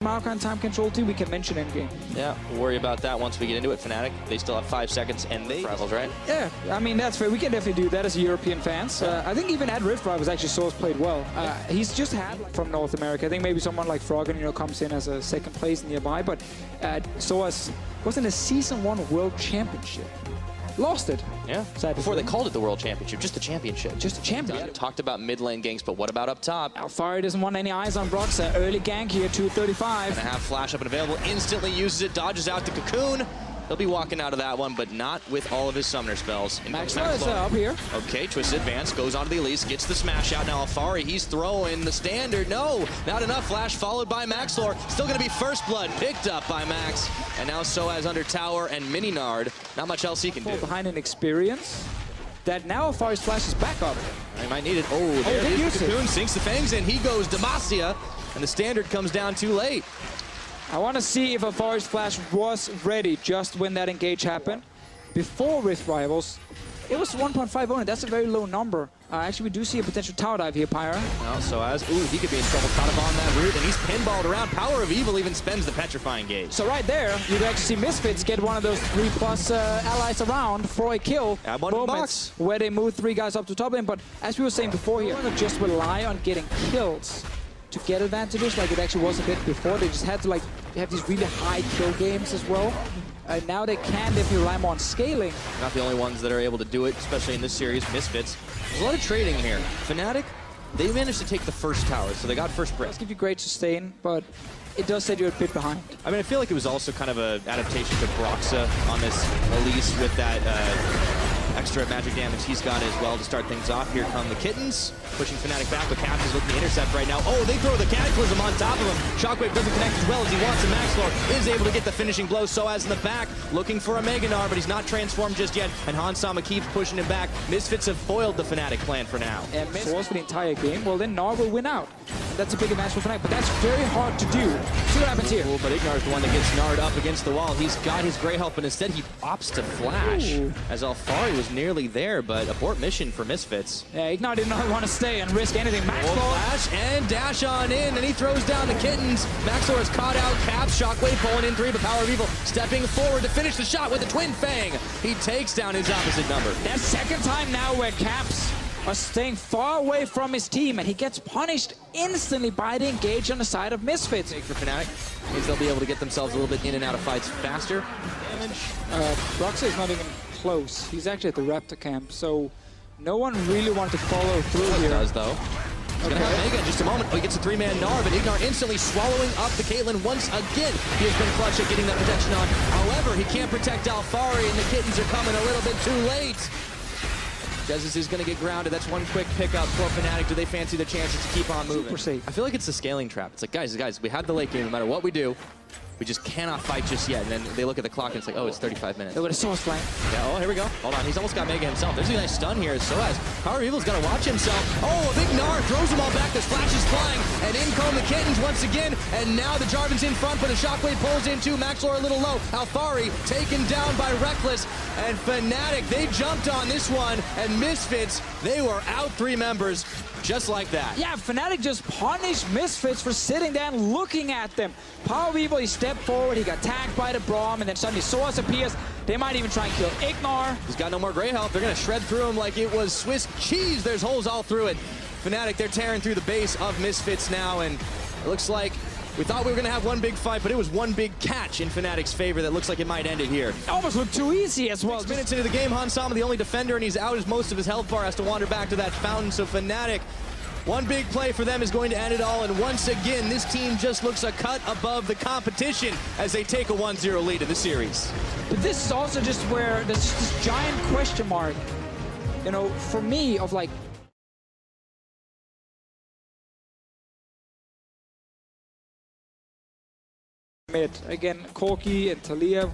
Maokai and time control too, we can mention endgame. Yeah, we'll worry about that once we get into it. Fnatic, they still have 5 seconds and they rivals, right? Yeah, I mean, that's fair. We can definitely do that as European fans. I think even at Rift Rivals, actually, Source played well. He's just had from North America. I think maybe someone like Froggen, comes in as a second place nearby, but Source was in a Season 1 World Championship. Lost it. Yeah. Before they called it the World Championship, just the championship. Just a championship. Talked about mid lane ganks, but what about up top? Alfari doesn't want any eyes on Broxah. Early gank here, 235. Gonna have flash up and available, instantly uses it, dodges out the cocoon. He'll be walking out of that one, but not with all of his summoner spells. Maxwell is up here. Okay, Twisted Advance goes onto the Elise, gets the smash out. Now Alfari, he's throwing the standard. No, not enough. Flash followed by Maxlor. Still going to be First Blood, picked up by Max. And now Soaz under tower and Mini Nard. Not much else he can do. Behind an experience. That now Alfari's flash is back up. He might need it. Oh, there it is. Cocoon sinks the fangs in. He goes Demacia, and the standard comes down too late. I want to see if Alfari's flash was ready just when that engage happened. Before Rift Rivals, it was 1.5 only. That's a very low number. Actually, we do see a potential tower dive here, Pyra. Well, Soaz, ooh, he could be in trouble. Caught up on that route, and he's pinballed around. Power of Evil even spends the Petrifying Gauge. So right there, you can actually see Misfits get one of those 3+ allies around for a kill. Add one moments where they move 3 guys up to top lane. But as we were saying before here, they don't just rely on getting kills to get advantages like it actually was a bit before. They just had to like have these really high kill games as well. Now they can definitely rely more on scaling. Not the only ones that are able to do it, especially in this series, Misfits. There's a lot of trading here. Fnatic, they managed to take the first tower, so they got first break. It does give you great sustain, but it does set you a bit behind. I mean, I feel like it was also kind of an adaptation to Broxah on this Elise with that extra magic damage he's got as well to start things off. Here come the Kittens, pushing Fnatic back, but Caps is looking to intercept right now. Oh, they throw the Cataclysm on top of him. Shockwave doesn't connect as well as he wants, and Maxlor is able to get the finishing blow. Soaz in the back, looking for a Mega Gnar, but he's not transformed just yet, and Hansama keeps pushing him back. Misfits have foiled the Fnatic plan for now. And Source for the entire game, well then Gnar will win out. That's a big advantage for Fnatic, but that's very hard to do. See what happens here. Ooh, but Ignar's the one that gets Nard up against the wall. He's got his Grey Help, but instead he opts to flash. Ooh. As Alfari was nearly there, but abort mission for Misfits. Yeah, Ignar did not want to stay and risk anything. Maxlor flash and dash on in, and he throws down the Kittens. Maxlor is caught out. Caps, Shockwave pulling in 3, but Power of Evil stepping forward to finish the shot with the Twin Fang. He takes down his opposite number. That's second time now where Caps are staying far away from his team, and he gets punished instantly by the engage on the side of Misfits. For Fnatic, means they'll be able to get themselves a little bit in and out of fights faster. Damage. Broxah is not even close. He's actually at the Raptor camp, so no one really wanted to follow through here. Does though. He's gonna have Mega in just a moment. Oh, he gets a 3-man Gnar, but Ignar instantly swallowing up the Caitlyn once again. He has been clutch at getting that protection on. However, he can't protect Alfari, and the Kittens are coming a little bit too late. Dezus is going to get grounded. That's one quick pickup for Fnatic. Do they fancy the chances to keep on moving? Super safe. I feel like it's a scaling trap. It's like, guys, we had the late game. No matter what we do, we just cannot fight just yet. And then they look at the clock and it's like, oh, it's 35 minutes. Look at a Source flank. Yeah, oh, here we go. Hold on. He's almost got Mega himself. There's a nice stun here. Soaz. Power of Evil's got to watch himself. Oh, a big Gnar throws them all back. There's flashes flying. And in come the Kittens once again. And now the Jarvan's in front, but a Shockwave pulls in too. Maxlor a little low. Alfari taken down by Reckless. And Fnatic, they jumped on this one. And Misfits, they were out 3 members just like that. Yeah, Fnatic just punished Misfits for sitting there and looking at them. Power of Evil, he stepped forward, he got tagged by the Braum, and then suddenly Source appears. They might even try and kill Ignar. He's got no more Grey Help. They're going to shred through him like it was Swiss cheese. There's holes all through it. Fnatic, they're tearing through the base of Misfits now, and it looks like we thought we were going to have one big fight, but it was one big catch in Fnatic's favor that looks like it might end it here. Almost looked too easy as well. 6 minutes into the game, Hansama, the only defender, and he's out as most of his health bar, has to wander back to that fountain. So Fnatic, one big play for them is going to end it all, and once again, this team just looks a cut above the competition as they take a 1-0 lead in the series. But this is also just where there's just this giant question mark, for me, of like, again, Corki and Talia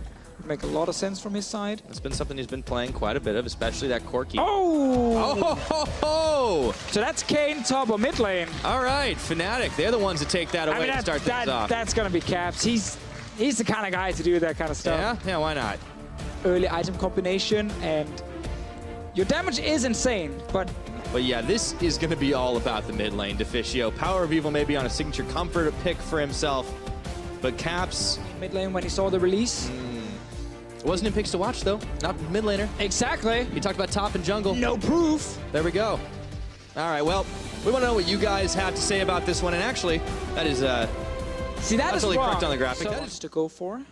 make a lot of sense from his side. It's been something he's been playing quite a bit of, especially that Corki. Oh! Oh! Ho, ho. So that's Kayn top of mid lane. All right, Fnatic, they're the ones that take that away and start things off. That's going to be Caps. He's the kind of guy to do that kind of stuff. Yeah, why not? Early item combination, and your damage is insane, but yeah, this is going to be all about the mid lane. Deficio, Power of Evil maybe on a signature comfort pick for himself. But Caps... Mid lane when he saw the release. It wasn't in picks to watch, though. Not mid laner. Exactly. He talked about top and jungle. No proof. There we go. All right, well, we want to know what you guys have to say about this one. And actually, that is... See, that is totally wrong. correct on the graphic. So That much is to go for.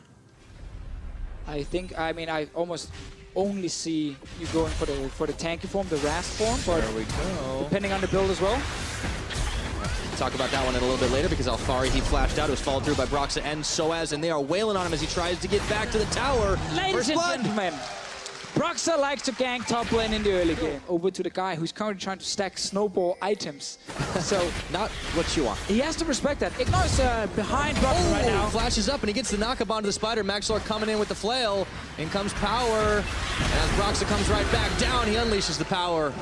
I almost only see you going for the tanky form, the Rast form, but there we go. depending on the build as well. Talk about that one in a little bit later because Alfari, he flashed out. It was followed through by Broxa and Soaz, and they are wailing on him as he tries to get back to the tower. Ladies First and blood. gentlemen, Broxa likes to gank top lane in the early game. Over to the guy who's currently trying to stack snowball items. So Not what you want. he has to respect that. Ignor's behind Broxa right now. Flashes up and he gets the knockup onto the spider. Maxlor coming in with the flail. In comes power. And as Broxa comes right back down, he unleashes the power.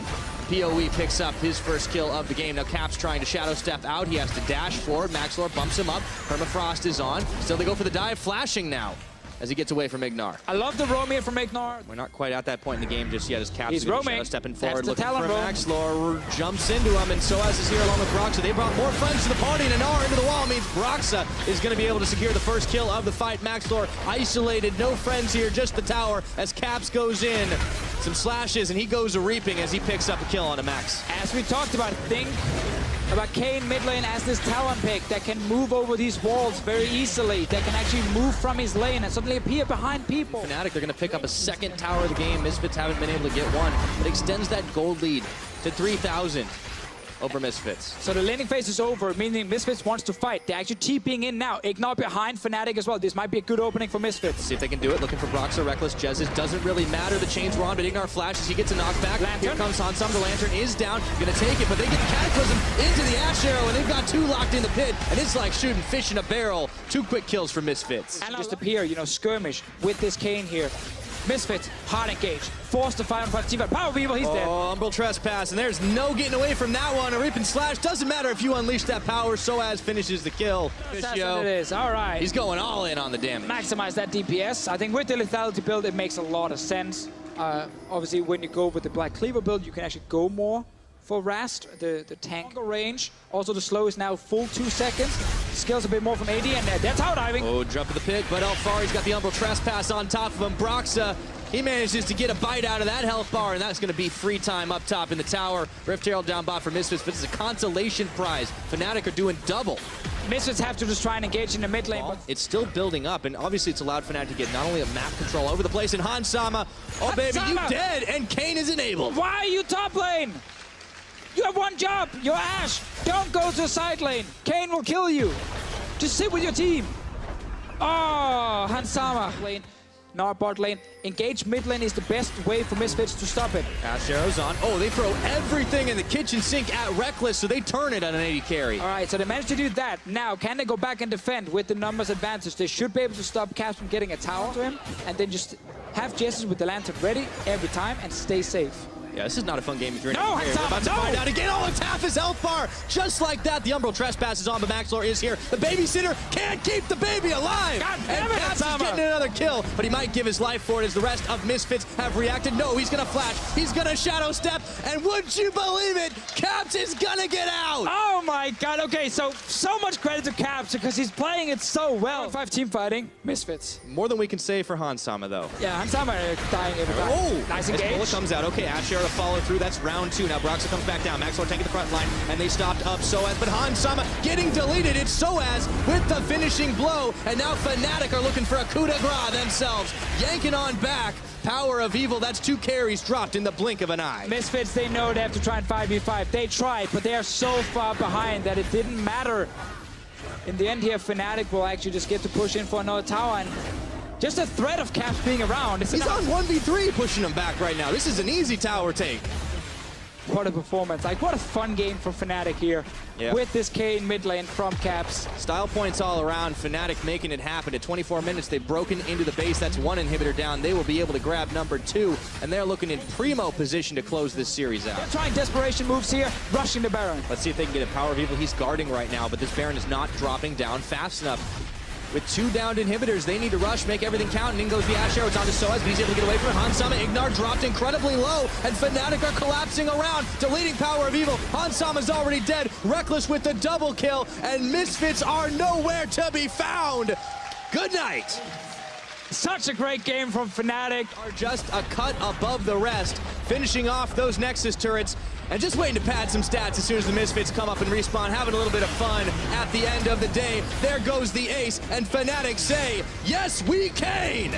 PoE picks up his first kill of the game. Now Cap's trying to shadow step out. He has to dash forward. Maxlor bumps him up. Permafrost is on. Still they go for the dive. Flashing now as he gets away from Ignar. I love the roam here from Ignor. We're not quite at that point in the game just yet as Caps He's is gonna roaming. shadow stepping That's forward the looking talent for roam. Maxlor. Jumps into him and Soaz is here along with Broxa. They brought more friends to the party and Ignar into the wall means Broxa is going to be able to secure the first kill of the fight. Maxlor isolated, no friends here, just the tower as Caps goes in. Some slashes and he goes a reaping as he picks up a kill on a Max. As we talked about, think about Kayn mid lane as this talent pick that can move over these walls very easily, that can actually move from his lane and suddenly appear behind people. Fnatic, they're going to pick up a second tower of the game. Misfits haven't been able to get one. It extends that gold lead to 3,000 over Misfits. So the laning phase is over, meaning Misfits wants to fight. They're actually TPing in now. Ignore behind Fnatic as well. This might be a good opening for Misfits. See if they can do it. Looking for Broxa, Reckless, Jezis. Doesn't really matter. The chains were on, but Ignar flashes. He gets a knockback. Lantern. Here comes Hansam. The Lantern is down. Gonna take it, but they get the Cataclysm into the Ash Arrow, and they've got two locked in the pit, and it's like shooting fish in a barrel. Two quick kills for Misfits. And just appear, skirmish with this Kayn here. Misfits, hard engage. Forced to 5-on-5 team fight. Power Weevil, he's dead. Oh, Umbral Trespass, and there's no getting away from that one. A Reap and Slash. Doesn't matter if you unleash that power. Soaz finishes the kill. That's what it is. All right. He's going all in on the damage. Maximize that DPS. I think with the lethality build, it makes a lot of sense. Obviously, when you go with the Black Cleaver build, you can actually go more for Rast, the tank range. Also, the slow is now full 2 seconds. Skills a bit more from AD, and that's how diving. Oh, jump in the pit, but Alfari's got the Umbral Trespass on top of him. Broxa, he manages to get a bite out of that health bar, and that's going to be free time up top in the tower. Rift Herald down bot for Misfits, but this is a consolation prize. Fnatic are doing double. Misfits have to just try and engage in the mid lane. But it's still building up, and obviously it's allowed Fnatic to get not only a map control over the place, and Hansama, oh baby, you dead, and Kayn is enabled. Why are you top lane? You have one job. You're Ash. Don't go to the side lane. Kayn will kill you. Just sit with your team. Oh, Hansama. Lane, not bot lane. Engage mid lane is the best way for Misfits to stop it. Ash Arrow's on. Oh, they throw everything in the kitchen sink at Reckless, so they turn it on an 80 carry. All right, so they managed to do that. Now, can they go back and defend with the numbers advantage? They should be able to stop Caps from getting a tower to him, and then just have Jesse with the Lantern ready every time and stay safe. Yeah, this is not a fun game if you're in No, here. We're about to find out again. Oh, it's half his health bar. Just like that, the Umbral Trespass is on, but Maxlor is here. The babysitter can't keep the baby alive. God and damn it, Caps is getting another kill, but he might give his life for it as the rest of Misfits have reacted. No, he's going to flash. He's going to shadow step, and would you believe it? Caps is going to get out. Oh my God. Okay, so much credit to Caps because he's playing it so well. 5 team fighting, Misfits. More than we can say for Hansama, though. Yeah, Hansama dying every time. Oh, nice engage. Bullet comes out. Okay, Ash Arrow to follow through. That's round 2. Now Broxa comes back down. Maxlor taking the front line, and they stopped up Soaz. But Hansama getting deleted. It's Soaz with the finishing blow, and now Fnatic are looking for a coup de grace themselves. Yanking on back. Power of evil. That's 2 carries dropped in the blink of an eye. Misfits, they know they have to try and 5v5. They tried, but they are so far behind that it didn't matter. In the end here, Fnatic will actually just get to push in for another tower, and just a threat of Caps being around. He's on 1v3 pushing him back right now. This is an easy tower take. What a performance. Like, what a fun game for Fnatic here. Yeah. With this Kayn mid lane from Caps. Style points all around. Fnatic making it happen. At 24 minutes, they've broken into the base. That's 1 inhibitor down. They will be able to grab number 2, and they're looking in primo position to close this series out. They're trying desperation moves here, rushing the Baron. Let's see if they can get a power of evil. He's guarding right now, but this Baron is not dropping down fast enough. with 2 downed inhibitors. They need to rush, make everything count, and in goes the Ash Arrow. It's onto Soaz, but he's able to get away from it. Hansama, Ignar dropped incredibly low, and Fnatic are collapsing around. Deleting Power of Evil. Hansama's already dead. Reckless with the double kill, and Misfits are nowhere to be found. Good night. Such a great game from Fnatic. Are just a cut above the rest, finishing off those Nexus turrets, and just waiting to pad some stats as soon as the Misfits come up and respawn, having a little bit of fun at the end of the day. There goes the ace, and Fnatic say, yes, we can!